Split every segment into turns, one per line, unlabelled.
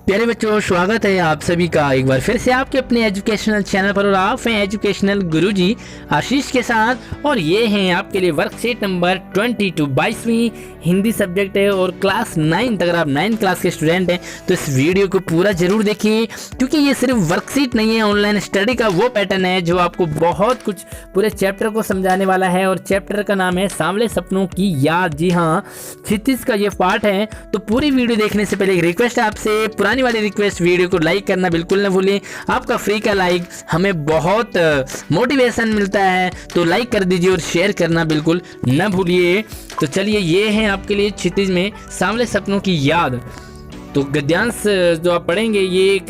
प्यारे बच्चों, स्वागत है आप सभी का एक बार फिर से आपके अपने एजुकेशनल चैनल पर। और आप हैं एजुकेशनल गुरुजी आशीष के साथ, और ये हैं आपके लिए वर्कशीट नंबर 22 22वीं हिंदी सब्जेक्ट है और क्लास 9 अगर आप 9 क्लास के स्टूडेंट हैं तो इस वीडियो को पूरा जरूर देखिए, क्योंकि ये सिर्फ वर्कशीट नहीं है, ऑनलाइन स्टडी का वो पैटर्न है जो आपको बहुत कुछ पूरे चैप्टर को समझाने वाला है। और चैप्टर का नाम है सांवले सपनों की याद। जी हाँ, 36 का ये पार्ट है। तो पूरी वीडियो देखने से पहले एक रिक्वेस्ट है आपसे, पुरानी वाली रिक्वेस्ट, वीडियो को लाइक करना बिल्कुल ना भूलें। आपका फ्री का लाइक हमें बहुत मोटिवेशन मिलता है, तो लाइक कर दीजिए और शेयर करना बिल्कुल ना भूलिए। तो चलिए, ये है आपके लिए क्षितिज में सांवले सपनों की याद। तो गद्यांश जो आप पढ़ेंगे ये एक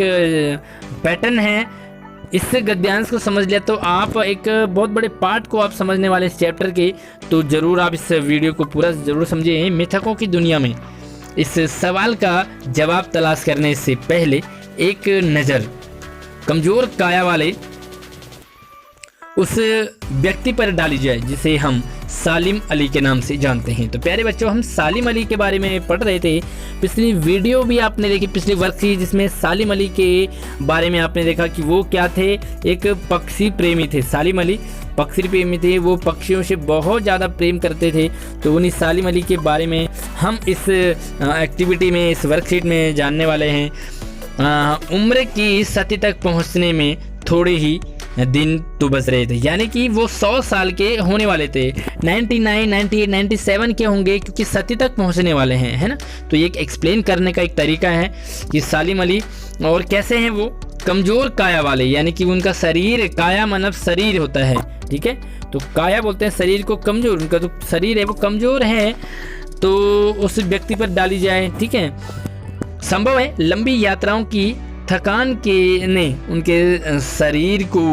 पैटर्न है। इससे गद्यांश को समझ लिया तो आप एक बहुत बड़े पार्ट को आप समझने वाले इस चैप्टर के। तो ज़रूर आप इस वीडियो को पूरा ज़रूर समझिए। मिथकों की दुनिया में इस सवाल का जवाब तलाश करने से पहले एक नज़र कमज़ोर काया वाले उस व्यक्ति पर डाली जाए जिसे हम सालिम अली के नाम से जानते हैं। तो प्यारे बच्चों, हम सालिम अली के बारे में पढ़ रहे थे। पिछली वीडियो भी आपने देखी, पिछली वर्कशीट, जिसमें सालिम अली के बारे में आपने देखा कि वो क्या थे, एक पक्षी प्रेमी थे। सालिम अली पक्षी प्रेमी थे, वो पक्षियों से बहुत ज़्यादा प्रेम करते थे। तो उन्हीं सालिम अली के बारे में हम इस एक्टिविटी में, इस वर्कशीट में जानने वाले हैं। उम्र की सती तक पहुँचने में थोड़े ही दिन तो बच रहे थे, यानी कि वो 100 साल के होने वाले थे। 99, 98, 97 के होंगे, क्योंकि सती तक पहुंचने वाले हैं, है ना। तो ये एक्सप्लेन करने का एक तरीका है कि सालिम अली और कैसे हैं वो कमज़ोर काया वाले, यानी कि उनका शरीर, काया मानव शरीर होता है, ठीक है। तो काया बोलते हैं शरीर को कमज़ोर, उनका जो शरीर है वो कमज़ोर है, तो उस व्यक्ति पर डाली जाए, ठीक है। संभव है लंबी यात्राओं की थकान के ने उनके शरीर को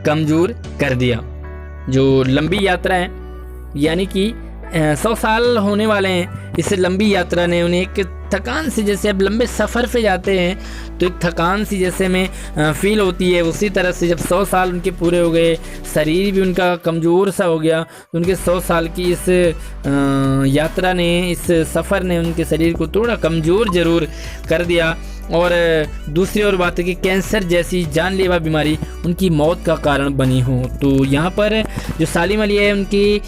कमज़ोर कर दिया। जो लंबी यात्रा है, यानी कि 100 साल होने वाले हैं, इस लंबी यात्रा ने उन्हें एक थकान सी, जैसे अब लंबे सफ़र पे जाते हैं तो एक थकान सी जैसे में फील होती है, उसी तरह से जब 100 साल उनके पूरे हो गए, शरीर भी उनका कमज़ोर सा हो गया, तो उनके 100 साल की इस यात्रा ने, इस सफ़र ने उनके शरीर को थोड़ा कमज़ोर ज़रूर कर दिया। और दूसरी और बात है कि कैंसर जैसी जानलेवा बीमारी उनकी मौत का कारण बनी हो। तो यहाँ पर जो सालिम अली है, उनकी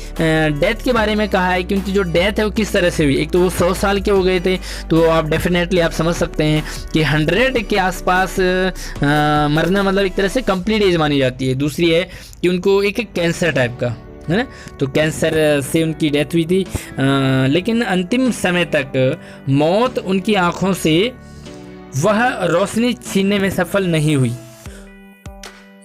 डेथ के बारे में कहा है कि उनकी जो डेथ है वो किस तरह से हुई। एक तो वो 100 साल के हो गए थे, तो आप डेफिनेटली आप समझ सकते हैं कि 100 के आसपास मरना मतलब एक तरह से कंप्लीट एज मानी जाती है। दूसरी है कि उनको एक कैंसर टाइप का है ना, तो कैंसर से उनकी डेथ हुई थी। लेकिन अंतिम समय तक मौत उनकी आँखों से वह रोशनी छीनने में सफल नहीं हुई।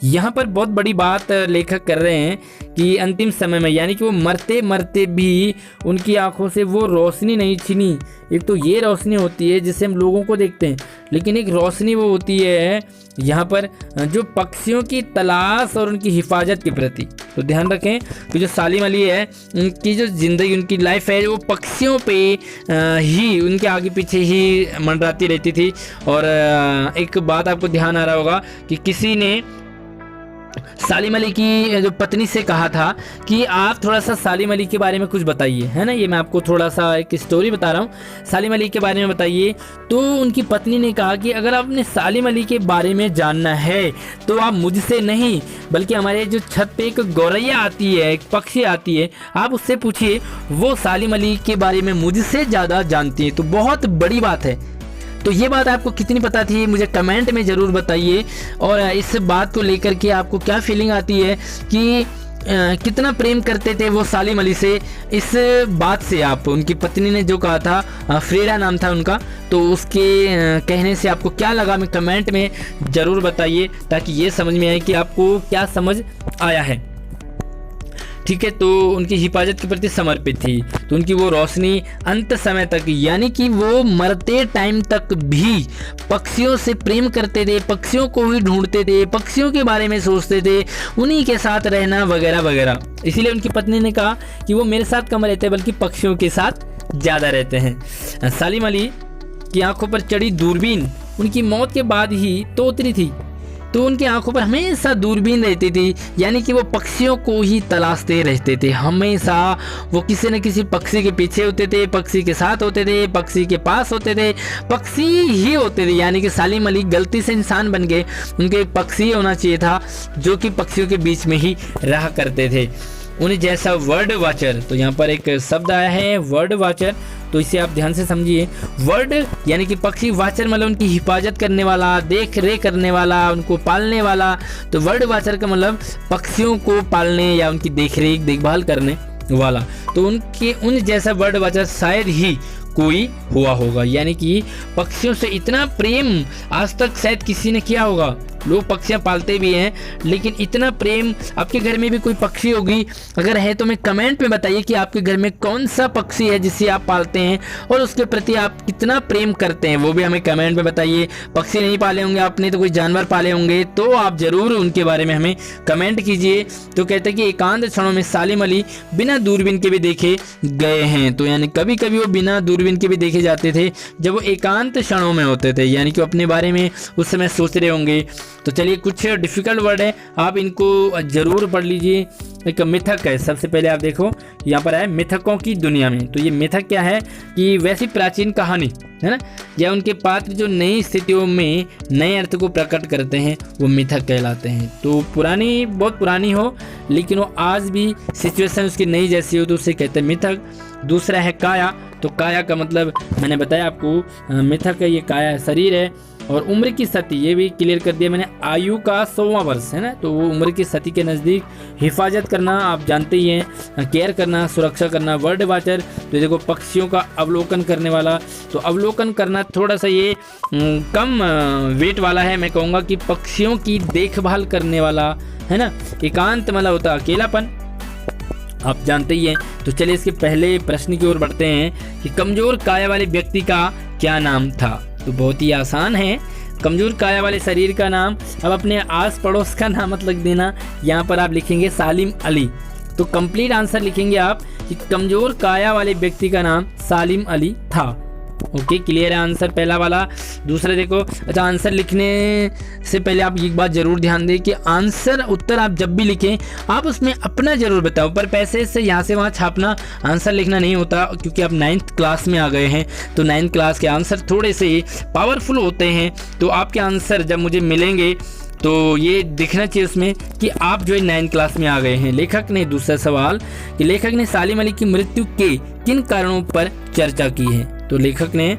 यहाँ पर बहुत बड़ी बात लेखक कर रहे हैं कि अंतिम समय में, यानी कि वो मरते मरते भी उनकी आंखों से वो रोशनी नहीं छीनी। एक तो ये रोशनी होती है जिसे हम लोगों को देखते हैं, लेकिन एक रोशनी वो होती है यहाँ पर जो पक्षियों की तलाश और उनकी हिफाजत के प्रति। तो ध्यान रखें कि जो सालिम अली है, उनकी जो ज़िंदगी, उनकी लाइफ है, वो पक्षियों पे ही, उनके आगे पीछे ही मंडराती रहती थी। और एक बात आपको ध्यान आ रहा होगा कि किसी ने सालिम अली की जो पत्नी से कहा था कि आप थोड़ा सा सालिम अली के बारे में कुछ बताइए, है ना। ये मैं आपको थोड़ा सा एक स्टोरी बता रहा हूँ, सालिम अली के बारे में बताइए। तो उनकी पत्नी ने कहा कि अगर आपने सालिम अली के बारे में जानना है तो आप मुझसे नहीं, बल्कि हमारे जो छत पे एक गौरैया आती है, एक पक्षी आती है, आप उससे पूछिए, वो सालिम अली के बारे में मुझसे ज़्यादा जानती है। तो बहुत बड़ी बात है। तो ये बात आपको कितनी पता थी, मुझे कमेंट में ज़रूर बताइए। और इस बात को लेकर के आपको क्या फीलिंग आती है कि कितना प्रेम करते थे वो सालिम अली से। इस बात से आप, उनकी पत्नी ने जो कहा था, फ्रीडा नाम था उनका, तो उसके कहने से आपको क्या लगा, मैं कमेंट में ज़रूर बताइए, ताकि ये समझ में आए कि आपको क्या समझ आया है, ठीक है। तो उनकी हिफाजत के प्रति समर्पित थी। तो उनकी वो रोशनी अंत समय तक, यानी कि वो मरते टाइम तक भी पक्षियों से प्रेम करते थे, पक्षियों को ही ढूंढते थे, पक्षियों के बारे में सोचते थे, उन्हीं के साथ रहना वगैरह वगैरह। इसीलिए उनकी पत्नी ने कहा कि वो मेरे साथ कम रहते बल्कि पक्षियों के साथ ज़्यादा रहते हैं। सालिम अली की आंखों पर चढ़ी दूरबीन उनकी मौत के बाद ही तो उतरी थी, तो उनकी आंखों पर हमेशा दूरबीन रहती थी, यानी कि वो पक्षियों को ही तलाशते रहते थे। हमेशा वो किसी न किसी पक्षी के पीछे होते थे, पक्षी के साथ होते थे, पक्षी के पास होते थे, पक्षी ही होते थे। यानी कि सालिम अली गलती से इंसान बन गए, उनके एक पक्षी होना चाहिए था जो कि पक्षियों के बीच में ही रहा करते थे। उन्हें जैसा वर्ड वाचर, तो यहाँ पर एक शब्द आया है वर्ड वाचर, तो इसे आप ध्यान से समझिए। वर्ड यानी कि पक्षी, वाचर मतलब उनकी हिफाजत करने वाला, देख रेख करने वाला, उनको पालने वाला। तो वर्ड वाचर का मतलब पक्षियों को पालने या उनकी देख रेख देखभाल करने वाला। तो उन जैसा वर्ड वाचर शायद ही कोई हुआ होगा, यानी कि पक्षियों से इतना प्रेम आज तक शायद किसी ने किया होगा। लोग पक्षियाँ पालते भी हैं, लेकिन इतना प्रेम आपके घर में भी कोई पक्षी होगी, अगर है तो हमें कमेंट में बताइए कि आपके घर में कौन सा पक्षी है जिसे आप पालते हैं और उसके प्रति आप कितना प्रेम करते हैं, वो भी हमें कमेंट में बताइए। पक्षी नहीं पाले होंगे आपने तो कोई जानवर पाले होंगे, तो आप ज़रूर उनके बारे में हमें कमेंट कीजिए। तो कहते हैं कि एकांत क्षणों में सालिम अली बिना दूरबीन के भी देखे गए हैं। तो यानी कभी कभी वो बिना दूरबीन के भी देखे जाते थे जब वो एकांत क्षणों में होते थे, यानी कि अपने बारे में उस समय सोच रहे होंगे। तो चलिए कुछ डिफ़िकल्ट वर्ड है, आप इनको ज़रूर पढ़ लीजिए। एक मिथक है, सबसे पहले आप देखो यहाँ पर है मिथकों की दुनिया में। तो ये मिथक क्या है कि वैसी प्राचीन कहानी है ना, या उनके पात्र जो नई स्थितियों में नए अर्थ को प्रकट करते हैं वो मिथक कहलाते हैं। तो पुरानी, बहुत पुरानी हो लेकिन वो आज भी सिचुएशन उसकी नई जैसी हो तो उसे कहते हैं मिथक। दूसरा है काया, तो काया का मतलब मैंने बताया आपको, मिथक है ये काया शरीर है। और उम्र की सती, ये भी क्लियर कर दिया मैंने, आयु का 100वां वर्ष है ना, तो वो उम्र की सती के नज़दीक हिफाजत करना आप जानते ही हैं, केयर करना, सुरक्षा करना। वर्ड वाचर, तो देखो पक्षियों का अवलोकन करने वाला, तो अवलोकन करना थोड़ा सा ये कम वेट वाला है। मैं कहूँगा कि पक्षियों की देखभाल करने वाला है ना। एकांत मतलब होता है अकेलापन, आप जानते ही हैं। तो चलिए इसके पहले प्रश्न की ओर बढ़ते हैं कि कमज़ोर काया वाले व्यक्ति का क्या नाम था। तो बहुत ही आसान है, कमज़ोर काया वाले शरीर का नाम। अब अपने आस पड़ोस का नाम मत लिख देना, यहाँ पर आप लिखेंगे सालिम अली। तो कंप्लीट आंसर लिखेंगे आप कि कमज़ोर काया वाले व्यक्ति का नाम सालिम अली था। ओके, क्लियर है आंसर पहला वाला। दूसरा देखो, अच्छा आंसर लिखने से पहले आप एक बात जरूर ध्यान दें कि आंसर उत्तर आप जब भी लिखें आप उसमें अपना जरूर बताओ, पर पैसे से यहाँ से वहाँ छापना आंसर लिखना नहीं होता, क्योंकि आप 9th क्लास में आ गए हैं। तो 9th क्लास के आंसर थोड़े से पावरफुल होते हैं। तो आपके आंसर जब मुझे मिलेंगे तो ये दिखना चाहिए उसमें कि आप जो है 9th क्लास में आ गए हैं। लेखक ने, दूसरा सवाल कि लेखक ने सालिम अली की मृत्यु के किन कारणों पर चर्चा की है। तो लेखक ने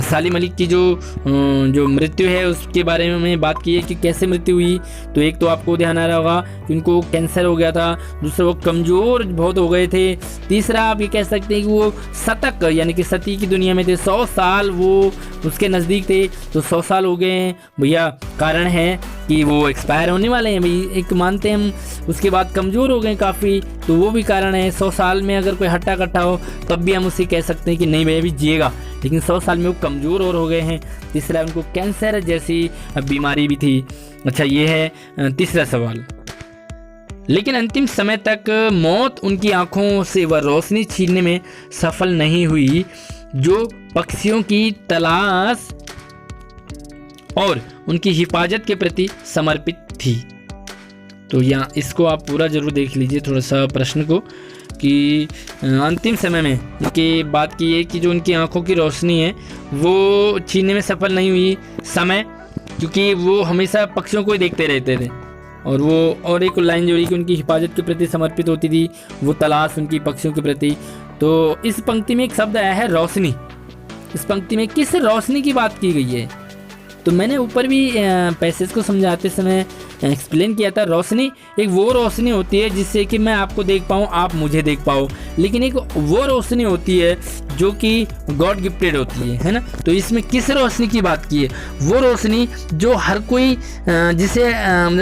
सालिम अली की जो मृत्यु है उसके बारे में बात की है कि कैसे मृत्यु हुई। तो एक तो आपको ध्यान आ रहा होगा कि उनको कैंसर हो गया था, दूसरा वो कमज़ोर बहुत हो गए थे, तीसरा आप ये कह सकते हैं कि वो शतक यानी कि सती की दुनिया में थे, 100 साल वो उसके नज़दीक थे। तो 100 साल हो गए हैं भैया, कारण है कि वो एक्सपायर होने वाले हैं भाई, एक मानते हैं हम। उसके बाद कमज़ोर हो गए काफ़ी, तो वो भी कारण है। 100 साल में अगर कोई हट्टा कट्टा हो तब भी हम उसे कह सकते हैं कि नहीं भैया भी जिएगा, लेकिन 100 साल में वो कमज़ोर और हो गए हैं। तीसरा उनको कैंसर जैसी बीमारी भी थी। अच्छा ये है तीसरा सवाल। लेकिन अंतिम समय तक मौत उनकी आंखों से वह रोशनी छीनने में सफल नहीं हुई जो पक्षियों की तलाश और उनकी हिफाजत के प्रति समर्पित थी। तो यहाँ इसको आप पूरा जरूर देख लीजिए थोड़ा सा प्रश्न को, कि अंतिम समय में कि बात की है कि जो उनकी आंखों की रोशनी है वो छीनने में सफल नहीं हुई समय, क्योंकि वो हमेशा पक्षियों को ही देखते रहते थे। और वो और एक लाइन जोड़ी कि उनकी हिफाजत के प्रति समर्पित होती थी, वो तलाश उनकी पक्षियों के प्रति। तो इस पंक्ति में एक शब्द आया है रोशनी। इस पंक्ति में किस रोशनी की बात की गई है? तो मैंने ऊपर भी पैसेज को समझाते समय एक्सप्लेन किया था। रोशनी एक वो रोशनी होती है जिससे कि मैं आपको देख पाऊँ, आप मुझे देख पाओ, लेकिन एक वो रोशनी होती है जो कि गॉड गिफ्टेड होती है ना। तो इसमें किस रोशनी की बात की है? वो रोशनी जो हर कोई जिसे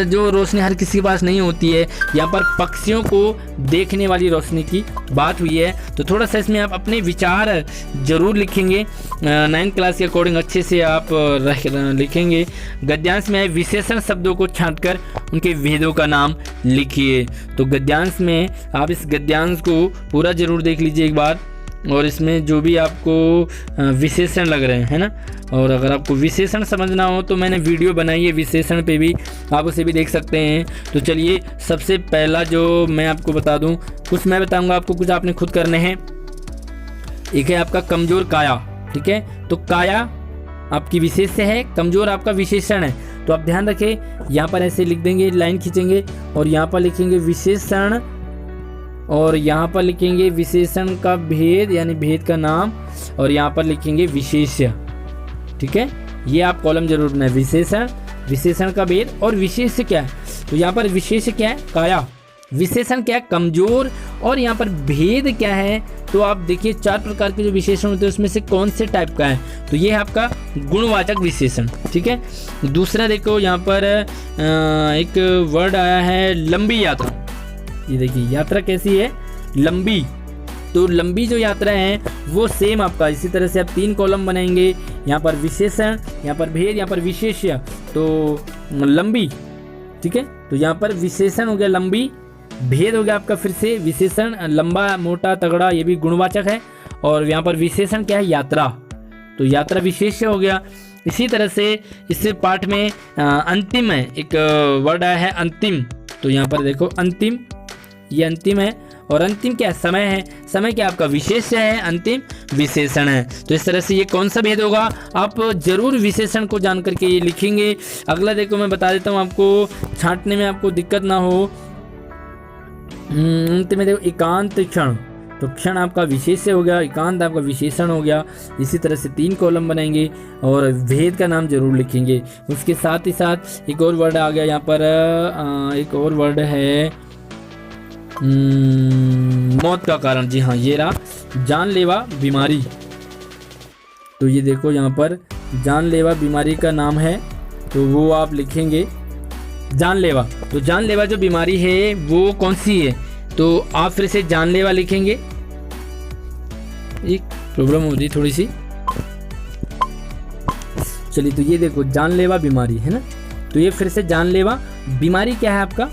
जो रोशनी हर किसी के पास नहीं होती है। यहाँ पर पक्षियों को देखने वाली रोशनी की बात हुई है। तो थोड़ा सा इसमें आप अपने विचार जरूर लिखेंगे, 9th क्लास के अकॉर्डिंग अच्छे से आप लिखेंगे। गद्यांश में विशेषण शब्दों को छांटकर उनके भेदों का नाम लिखिए। तो गद्यांश में आप इस गद्यांश को पूरा जरूर देख लीजिए एक बार। और इसमें जो भी आपको विशेषण लग रहे हैं ना, और अगर आपको विशेषण समझना हो तो मैंने वीडियो बनाई है विशेषण पे भी, आप उसे भी देख सकते हैं। तो चलिए सबसे पहला जो मैं आपको बता दूं, कुछ मैं बताऊंगा आपको, कुछ आपने खुद करने हैं। एक है आपका कमजोर काया, ठीक है, तो काया आपकी विशेष्य है, कमजोर आपका विशेषण है। तो आप ध्यान रखें, यहाँ पर ऐसे लिख देंगे, लाइन खींचेंगे और यहाँ पर लिखेंगे विशेषण, और यहाँ पर लिखेंगे विशेषण का भेद यानी भेद का नाम, और यहाँ पर लिखेंगे विशेष्य, ठीक है। ये आप कॉलम जरूर बनाए, विशेषण, विशेषण का भेद और विशेष्य क्या है। तो यहाँ पर विशेष्य क्या है, काया, विशेषण क्या है, कमजोर, और यहाँ पर भेद क्या है। तो आप देखिए 4 प्रकार के जो विशेषण होते हैं उसमें से कौन से टाइप का है, तो ये है आपका गुणवाचक विशेषण, ठीक है। दूसरा देखो यहाँ पर एक वर्ड आया है लंबी यात्रा। ये देखिए यात्रा कैसी है, लंबी। तो लंबी जो यात्रा है वो सेम आपका इसी तरह से आप 3 कॉलम बनाएंगे, यहाँ पर विशेषण, यहाँ पर भेद, यहाँ पर विशेष्य। तो लंबी, ठीक है, तो यहाँ पर विशेषण हो गया लंबी, भेद हो गया आपका फिर से विशेषण लंबा, मोटा, तगड़ा, ये भी गुणवाचक है, और यहाँ पर विशेषण क्या है, यात्रा, तो यात्रा विशेष्य हो गया। इसी तरह से इस पाठ में अंतिम है, एक वर्ड आया है अंतिम। तो यहाँ पर देखो अंतिम, ये अंतिम है, और अंतिम क्या है, समय है, समय क्या आपका विशेष्य है, अंतिम विशेषण है। तो इस तरह से ये कौन सा भेद होगा, आप जरूर विशेषण को जान करके ये लिखेंगे। अगला देखो मैं बता देता हूँ आपको, छांटने में आपको दिक्कत ना हो। अंत में देखो एकांत क्षण, तो क्षण आपका विशेष्य हो गया, एकांत आपका विशेषण हो गया। इसी तरह से 3 कॉलम बनाएंगे और भेद का नाम जरूर लिखेंगे। उसके साथ ही साथ एक और वर्ड आ गया यहाँ पर, एक और वर्ड है मौत का कारण। जी हाँ, ये रहा जानलेवा बीमारी। तो ये देखो यहाँ पर जानलेवा बीमारी का नाम है, तो वो आप लिखेंगे जानलेवा। तो जानलेवा जो बीमारी है वो कौन सी है, तो आप फिर से जानलेवा लिखेंगे। एक प्रॉब्लम हो रही थोड़ी सी, चलिए। तो ये देखो जानलेवा बीमारी है ना, तो ये फिर से जानलेवा बीमारी क्या है आपका,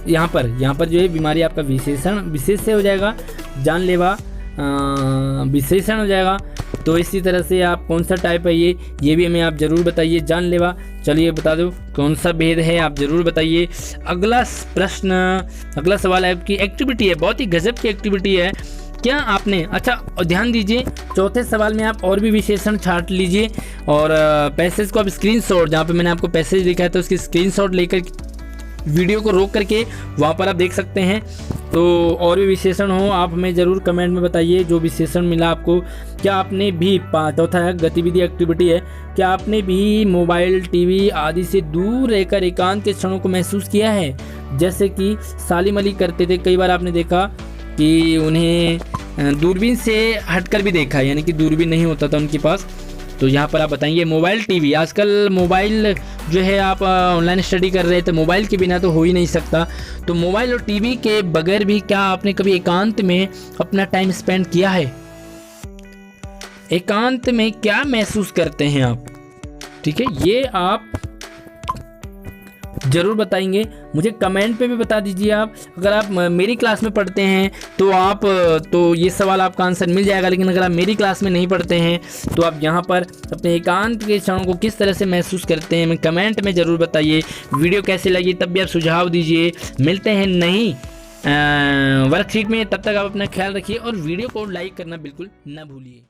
यहाँ पर जो है बीमारी आपका विशेषण विशेष्य हो जाएगा, जानलेवा विशेषण हो जाएगा। तो इसी तरह से आप कौन सा टाइप है ये भी हमें आप ज़रूर बताइए। जानलेवा, चलिए बता दो कौन सा भेद है, आप ज़रूर बताइए। अगला प्रश्न, अगला सवाल आपकी एक्टिविटी है, बहुत ही गजब की एक्टिविटी है। क्या आपने, अच्छा ध्यान दीजिए, चौथे सवाल में आप और भी विशेषण छांट लीजिए, और पैसेज को आप स्क्रीनशॉट, जहाँ पे मैंने आपको पैसेज लिखा है तो उसकी स्क्रीनशॉट लेकर वीडियो को रोक करके वहाँ पर आप देख सकते हैं। तो और भी विशेषण हो आप हमें ज़रूर कमेंट में बताइए जो विशेषण मिला आपको। क्या आपने भी, चौथा है गतिविधि एक्टिविटी है, क्या आपने भी मोबाइल, टीवी आदि से दूर रहकर एकांत के क्षणों को महसूस किया है, जैसे कि सालिम अली करते थे। कई बार आपने देखा कि उन्हें दूरबीन से हटकर भी देखा, यानी कि दूरबीन नहीं होता था उनके पास। तो यहाँ पर आप बताइए मोबाइल, टीवी, आजकल मोबाइल जो है आप ऑनलाइन स्टडी कर रहे थे, मोबाइल के बिना तो हो ही नहीं सकता। तो मोबाइल और टीवी के बगैर भी क्या आपने कभी एकांत में अपना टाइम स्पेंड किया है, एकांत में क्या महसूस करते हैं आप, ठीक है, ये आप जरूर बताएंगे। मुझे कमेंट पे भी बता दीजिए आप। अगर आप मेरी क्लास में पढ़ते हैं तो आप, तो ये सवाल आपका आंसर मिल जाएगा, लेकिन अगर आप मेरी क्लास में नहीं पढ़ते हैं तो आप यहाँ पर अपने एकांत के क्षणों को किस तरह से महसूस करते हैं, मैं कमेंट में ज़रूर बताइए। वीडियो कैसे लगी तब भी आप सुझाव दीजिए। मिलते हैं नई वर्कशीट में, तब तक आप अपना ख्याल रखिए और वीडियो को लाइक करना बिल्कुल ना भूलिए।